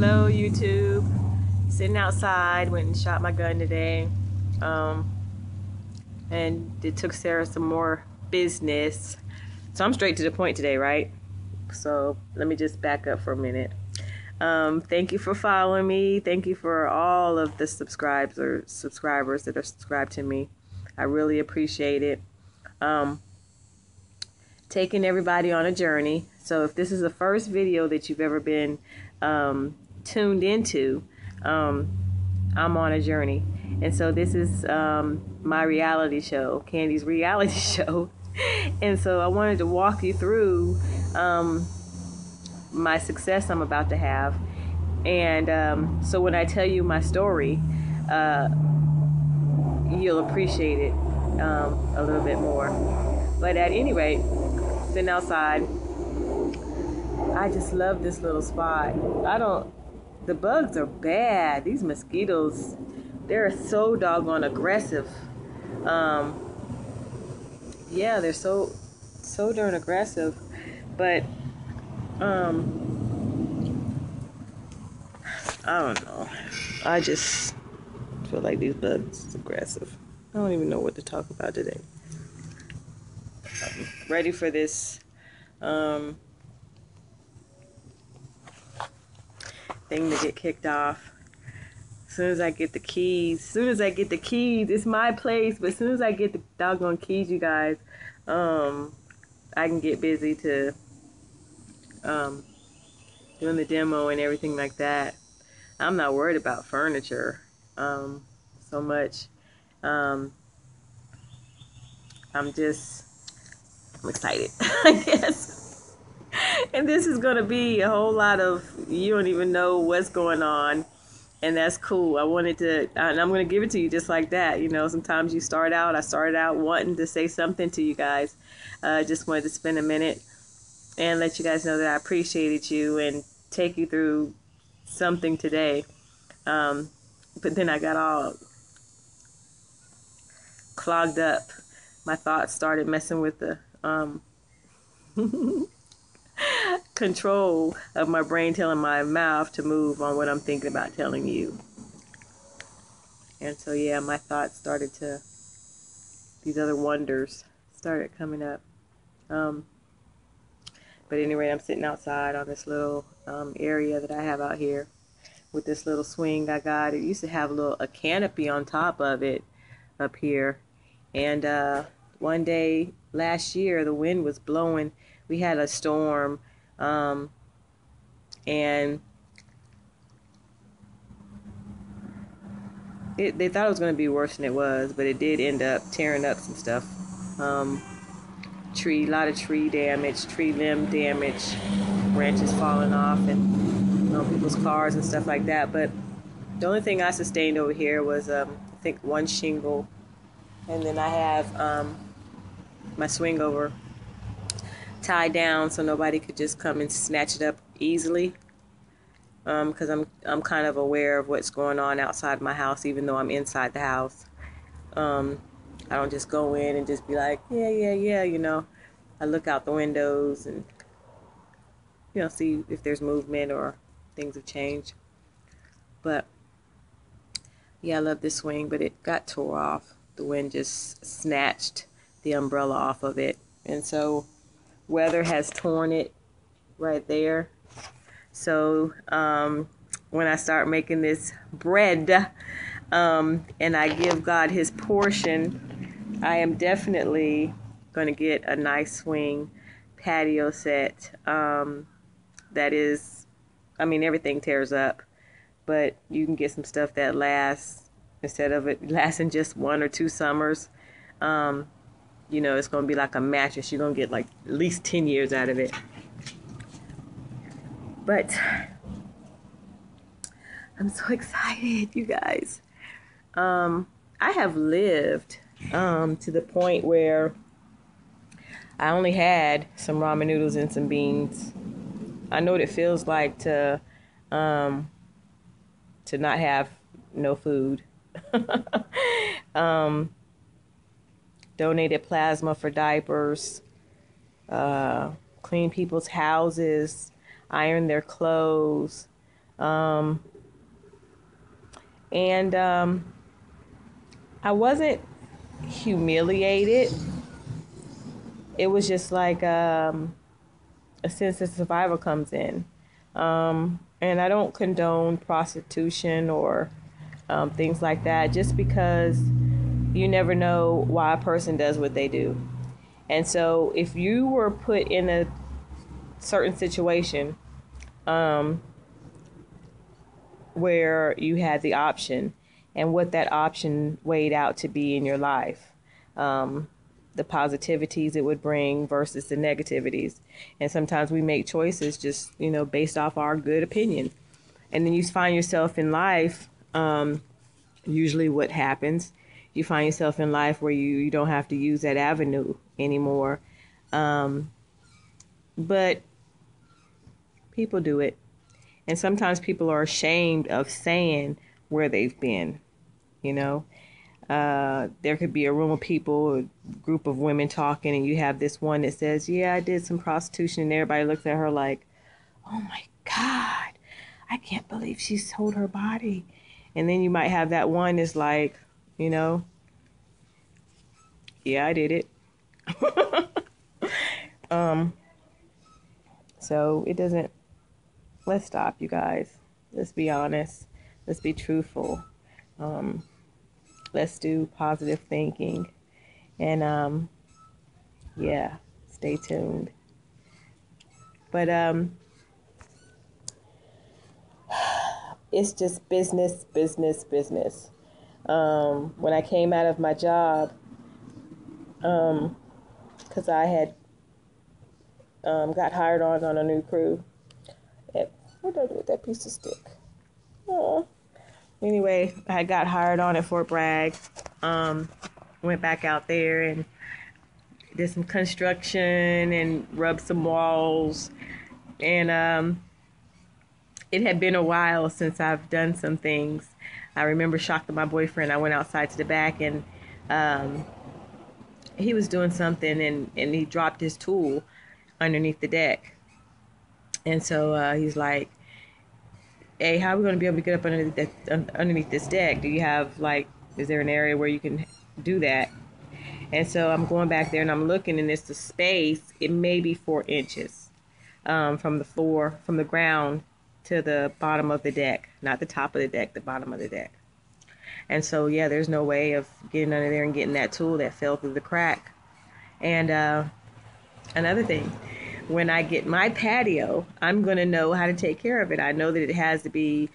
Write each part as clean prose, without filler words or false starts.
Hello YouTube. Sitting outside, went and shot my gun today. And it took Sarah some more business. So I'm straight to the point today, right? So let me just back up for a minute. Thank you for following me. Thank you for all of the subscribers that are subscribed to me. I really appreciate it. Taking everybody on a journey. So if this is the first video that you've ever been tuned into, I'm on a journey. And so this is my reality show, Candy's reality show. And so I wanted to walk you through my success I'm about to have. And so when I tell you my story, you'll appreciate it a little bit more. But at any rate, sitting outside, I just love this little spot. The bugs are bad. These mosquitoes, they're so doggone aggressive. Yeah, they're so darn aggressive. But I don't know. I just feel like these bugs are aggressive. I don't even know what to talk about today. I'm ready for this thing to get kicked off. As soon as I get the keys, it's my place, but as soon as I get the doggone keys, you guys, I can get busy to doing the demo and everything like that. I'm not worried about furniture so much. I'm excited, I guess. And this is going to be a whole lot of, you don't even know what's going on. And that's cool. I wanted to, and I'm going to give it to you just like that. You know, sometimes I started out wanting to say something to you guys. Just wanted to spend a minute and let you guys know that I appreciated you and take you through something today. But then I got all clogged up. My thoughts started messing with the control of my brain telling my mouth to move on what I'm thinking about telling you. And so yeah, my thoughts started to, these other wonders started coming up. But anyway, I'm sitting outside on this little area that I have out here with this little swing I got. It used to have a canopy on top of it up here. And one day last year, the wind was blowing. We had a storm, and they thought it was going to be worse than it was, but it did end up tearing up some stuff. A lot of tree damage, tree limb damage, branches falling off, and people's cars and stuff like that. But the only thing I sustained over here was, I think, one shingle, and then I have my swing over tied down so nobody could just come and snatch it up easily. Because I'm kind of aware of what's going on outside my house, even though I'm inside the house. I don't just go in and just be like, yeah, you know. I look out the windows and, you know, see if there's movement or things have changed. But yeah, I love this swing, but it got tore off. The wind just snatched the umbrella off of it, and so weather has torn it right there. So when I start making this bread and I give God his portion, I am definitely going to get a nice swing patio set that is, I mean, everything tears up, but you can get some stuff that lasts, instead of it lasting just 1 or 2 summers. You know, it's going to be like a mattress. You're going to get like at least 10 years out of it. But I'm so excited, you guys. I have lived to the point where I only had some ramen noodles and some beans. I know what it feels like to not have no food. Donated plasma for diapers, clean people's houses, iron their clothes, And I wasn't humiliated. It was just like a sense of survival comes in. And I don't condone prostitution or things like that, just because you never know why a person does what they do. And so if you were put in a certain situation where you had the option and what that option weighed out to be in your life, the positivities it would bring versus the negativities. And sometimes we make choices just, based off our good opinion. And then you find yourself in life, usually what happens, you find yourself in life where you don't have to use that avenue anymore. But people do it. And sometimes people are ashamed of saying where they've been, There could be a room of people, a group of women talking, and you have this one that says, yeah, I did some prostitution, and everybody looks at her like, oh my God, I can't believe she sold her body. And then you might have that one that's like, yeah, I did it. So it doesn't, let's stop, you guys. Let's be honest. Let's be truthful. Let's do positive thinking. And, yeah, stay tuned. But, it's just business. When I came out of my job, because I had got hired on a new crew. What did I do with that piece of stick? Oh. Anyway, I got hired on at Fort Bragg. Went back out there and did some construction and rubbed some walls. And it had been a while since I've done some things. I remember shocking my boyfriend. I went outside to the back and he was doing something and he dropped his tool underneath the deck. And so he's like, hey, how are we going to be able to get up underneath this deck? Do you have, is there an area where you can do that? And so I'm going back there and I'm looking, and it's the space. It may be 4 inches from the floor, from the ground to the bottom of the deck. Not the top of the deck, the bottom of the deck. And so, yeah, there's no way of getting under there and getting that tool that fell through the crack. And another thing, when I get my patio, I'm going to know how to take care of it. I know that it has to be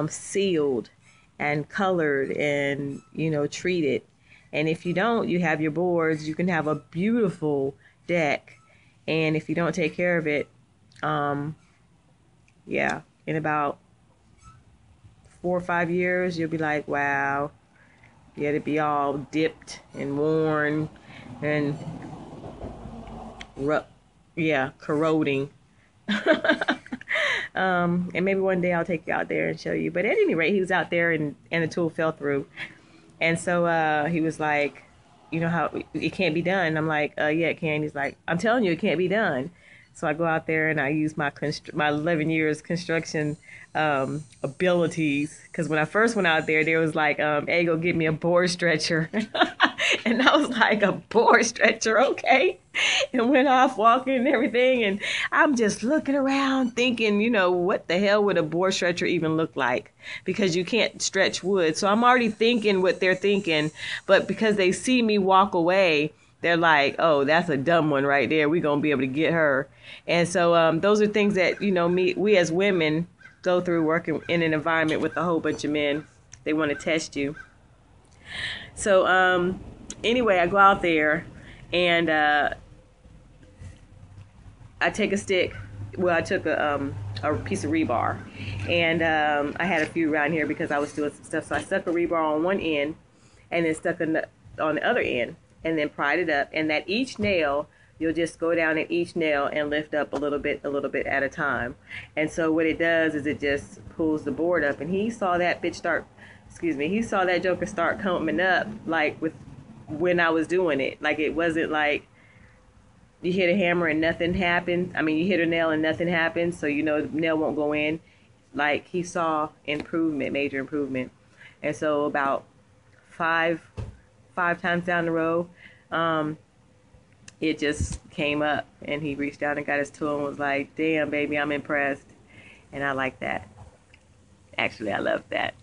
sealed and colored and, treated. And if you don't, you have your boards. You can have a beautiful deck. And if you don't take care of it, yeah, in about 4 or 5 years, you'll be like, wow, yeah, it'd be all dipped and worn and corroding. And maybe one day I'll take you out there and show you. But at any rate, he was out there and the tool fell through. And so he was like, how it can't be done. I'm like, yeah, it can. He's like, I'm telling you, it can't be done. So I go out there and I use my 11 years construction abilities. Because when I first went out there, was like, hey, go get me a board stretcher. And I was like, a board stretcher, okay. And went off walking and everything. And I'm just looking around thinking, what the hell would a board stretcher even look like? Because you can't stretch wood. So I'm already thinking what they're thinking. But because they see me walk away, they're like, oh, that's a dumb one right there. We're going to be able to get her. And so those are things that, we as women go through working in an environment with a whole bunch of men. They want to test you. So anyway, I go out there and I take a stick. Well, I took a piece of rebar. And I had a few around here because I was doing some stuff. So I stuck a rebar on one end and then stuck on the other end. And then pried it up, and that each nail, you'll just go down at each nail and lift up a little bit at a time. And so what it does is it just pulls the board up. And he saw that he saw that joker start coming up when I was doing it. Like, it wasn't like you hit a hammer and nothing happened. I mean, you hit a nail and nothing happened, so the nail won't go in. like he saw improvement, major improvement. And so about five times down the road, it just came up, and he reached out and got his tool and was like, damn, baby, I'm impressed. And I like that. Actually, I love that.